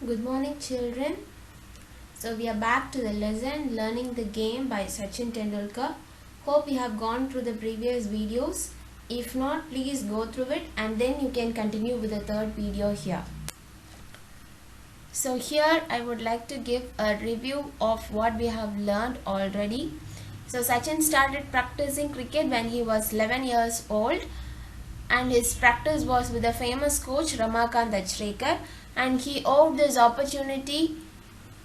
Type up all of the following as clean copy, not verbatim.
Good morning, children. So we are back to the lesson Learning the Game by Sachin Tendulkar. Hope you have gone through the previous videos. If not, please go through it and then you can continue with the third video here. So here I would like to give a review of what we have learned already. So Sachin started practicing cricket when he was 11 years old, and his practice was with the famous coach Ramakant Achrekar, and he owed this opportunity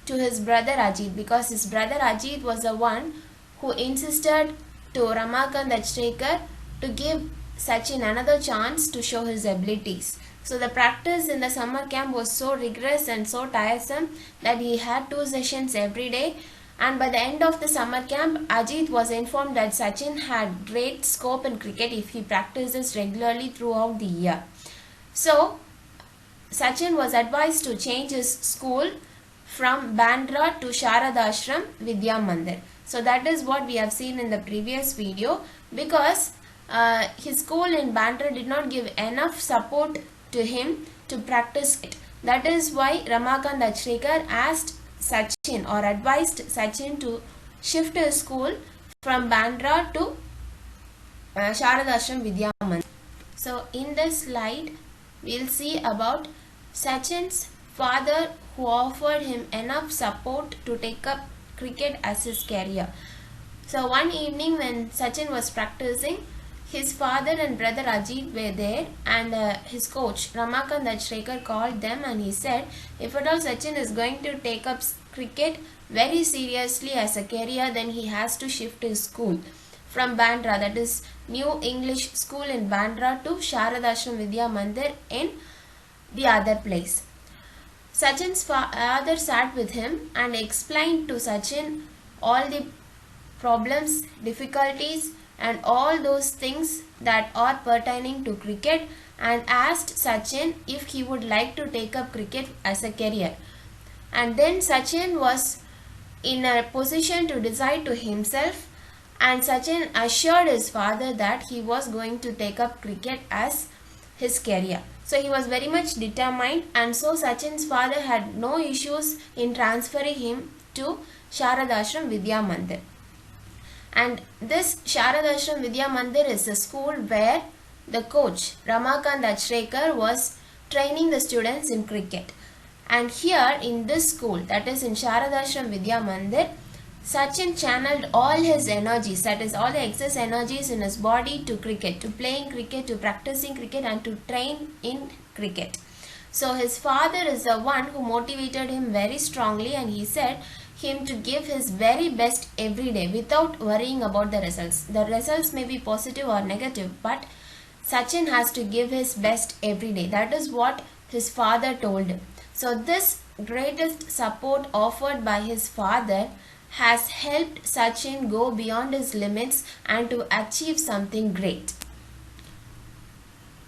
to his brother Ajit, because his brother Ajit was the one who insisted to Ramakant Achrekar to give Sachin another chance to show his abilities. So the practice in the summer camp was so rigorous and so tiresome that he had 2 sessions every day, and by the end of the summer camp, Ajit was informed that Sachin had great scope in cricket if he practices regularly throughout the year. So Sachin was advised to change his school from Bandra to Sharadashram Vidya Mandir. So that is what we have seen in the previous video, because his school in Bandra did not give enough support to him to practice it. That is why Ramakant Achrekar asked Sachin or advised Sachin to shift his school from Bandra to Sharadashram Vidya Mandir. So in this slide, we'll see about Sachin's father, who offered him enough support to take up cricket as his career. So one evening when Sachin was practicing, his father and brother Ajit were there, and his coach Ramakant Achrekar called them and he said, if at all Sachin is going to take up cricket very seriously as a career, then he has to shift his school from Bandra, that is New English School in Bandra, to Sharadashram Vidya Mandir in the other place. Sachin's father sat with him and explained to Sachin all the problems, difficulties and all those things that are pertaining to cricket, and asked Sachin if he would like to take up cricket as a career. And then Sachin was in a position to decide to himself, and Sachin assured his father that he was going to take up cricket as his career. So he was very much determined, and so Sachin's father had no issues in transferring him to Sharadashram Vidya Mandir. And this Sharadashram Vidya Mandir is a school where the coach Ramakant Achrekar was training the students in cricket. And here in this school, that is in Sharadashram Vidya Mandir, Sachin channeled all his energies, that is all the excess energies in his body, to cricket, to playing cricket, to practicing cricket and to train in cricket. So his father is the one who motivated him very strongly, and he said him to give his very best every day without worrying about the results. The results may be positive or negative, but Sachin has to give his best every day. That is what his father told him. So this greatest support offered by his father has helped Sachin go beyond his limits and to achieve something great.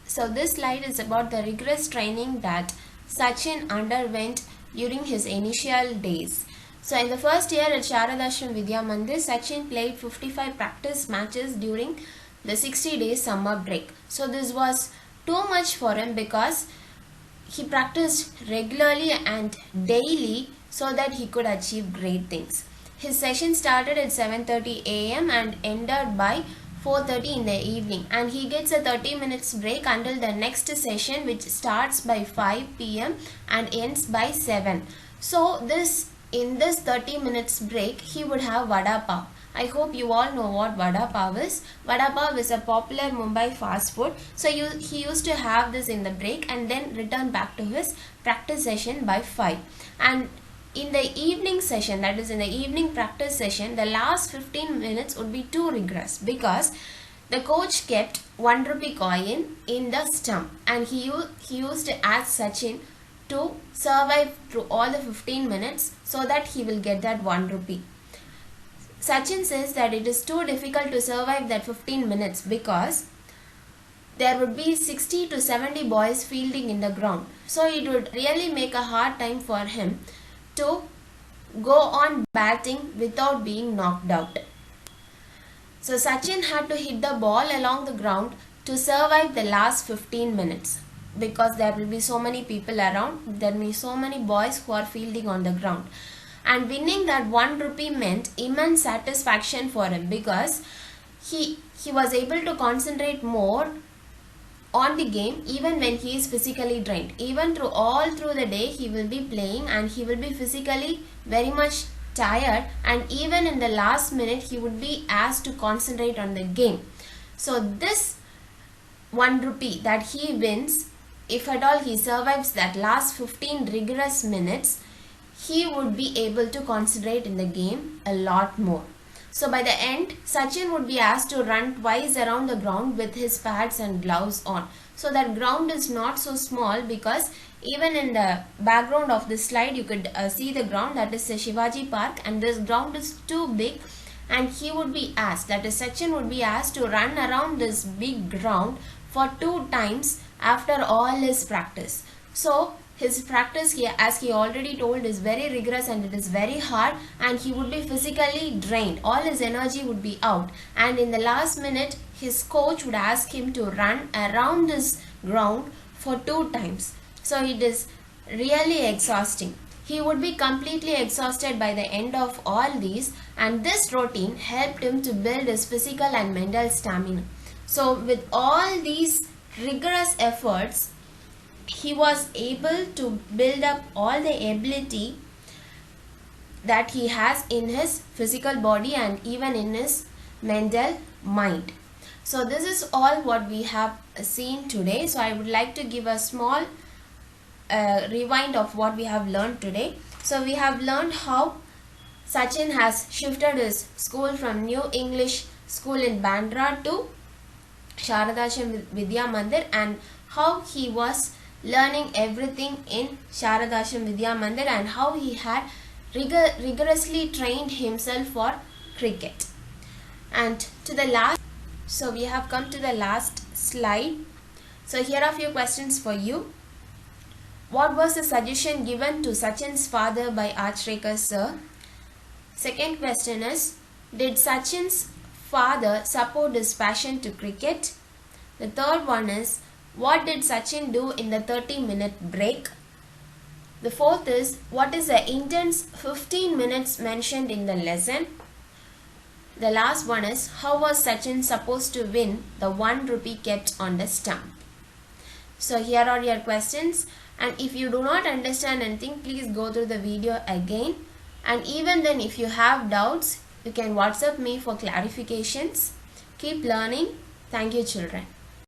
So this slide is about the rigorous training that Sachin underwent during his initial days. So in the first year at Sharadashram Vidya Mandir, Sachin played 55 practice matches during the 60 days summer break. So this was too much for him, because he practiced regularly and daily so that he could achieve great things. His session started at 7:30 a.m. and ended by 4:30 in the evening, and he gets a 30 minutes break until the next session, which starts by 5 p.m. and ends by 7. So in this 30 minutes break, he would have vada pav. I hope you all know what vada pav is. Vada pav is a popular Mumbai fast food. So he used to have this in the break and then return back to his practice session by 5. And in the evening session, that is in the evening practice session, the last 15 minutes would be too rigorous, because the coach kept 1 rupee coin in the stump, and he used to ask Sachin to survive through all the 15 minutes so that he will get that 1 rupee. Sachin says that it is too difficult to survive that 15 minutes because there would be 60 to 70 boys fielding in the ground. So it would really make a hard time for him to go on batting without being knocked out. So Sachin had to hit the ball along the ground to survive the last 15 minutes. because there will be so many people around, there will be so many boys who are fielding on the ground. And winning that 1 rupee meant immense satisfaction for him, because he was able to concentrate more on the game even when he is physically drained. Even all through the day he will be playing and he will be physically very much tired, and even in the last minute he would be asked to concentrate on the game. So this 1 rupee that he wins, if at all he survives that last 15 rigorous minutes, he would be able to concentrate in the game a lot more. So by the end, Sachin would be asked to run twice around the ground with his pads and gloves on. So that ground is not so small, because even in the background of this slide you could see the ground, that is the Shivaji Park, and this ground is too big, and he would be asked, that is Sachin would be asked to run around this big ground for 2 times after all his practice. So his practice here, as he already told, is very rigorous and it is very hard, and he would be physically drained. All his energy would be out, and in the last minute his coach would ask him to run around this ground for 2 times. So it is really exhausting. He would be completely exhausted by the end of all these, and this routine helped him to build his physical and mental stamina. So with all these rigorous efforts, he was able to build up all the ability that he has in his physical body and even in his mental mind. So this is all what we have seen today. So I would like to give a small rewind of what we have learned today. So we have learned how Sachin has shifted his school from New English School in Bandra to Sharada Ashram Vidya Mandir, and how he was learning everything in Sharada Ashram Vidya Mandir, and how he had rigorously trained himself for cricket. And to the last, so we have come to the last slide. So here are a few questions for you. What was the suggestion given to Sachin's father by Achrekar sir? Second question is, did Sachin's father support his passion to cricket? The third one is, what did Sachin do in the 30-minute break? The fourth is, what is the intense 15 minutes mentioned in the lesson? The last one is, how was Sachin supposed to win the 1 rupee kept on the stump? So here are your questions, and if you do not understand anything, please go through the video again, and even then if you have doubts, you can WhatsApp me for clarifications. Keep learning. Thank you, children.